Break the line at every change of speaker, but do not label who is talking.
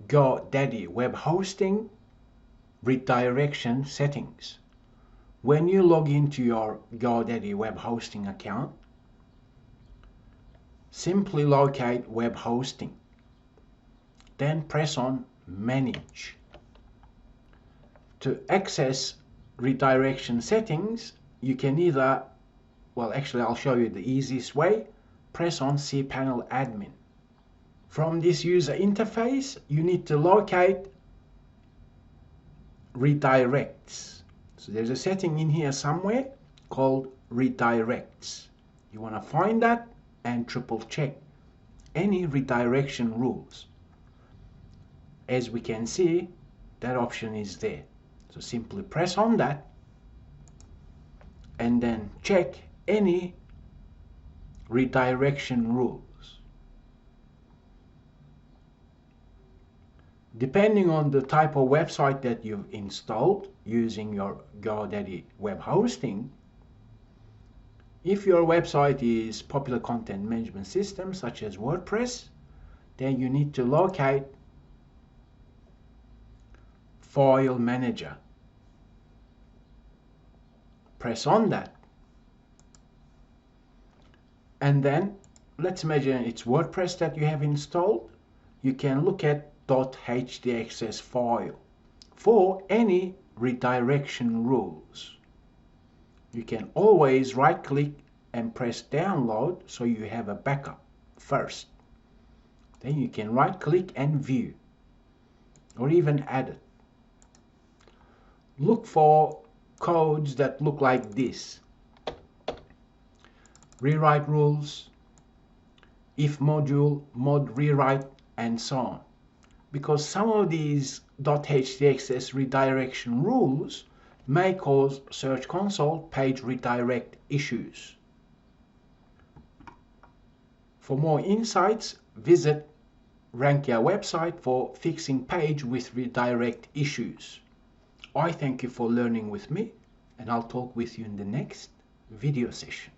GoDaddy web hosting redirection settings. When you log into your GoDaddy web hosting account, simply locate web hosting. Then press on Manage. To access redirection settings, you can either, well, actually I'll show you the easiest way. Press on cPanel Admin. From this user interface, you need to locate redirects. So there's a setting in here somewhere called redirects. You want to find that and triple check any redirection rules. As we can see, that option is there. So simply press on that and then check any redirection rules. Depending on the type of website that you've installed using your GoDaddy web hosting, if your website is popular content management system such as WordPress, then you need to locate File Manager. Press on that. And then let's imagine it's WordPress that you have installed. You can look at .htxs file for any redirection rules. You can always right click and press download so you have a backup first. Then you can right click and view or even add it. Look for codes that look like this: rewrite rules, if module, mod rewrite, and so on. Because some of these .htxs redirection rules may cause Search Console page redirect issues. For more insights, visit Rankia website for fixing page with redirect issues. I thank you for learning with me, and I'll talk with you in the next video session.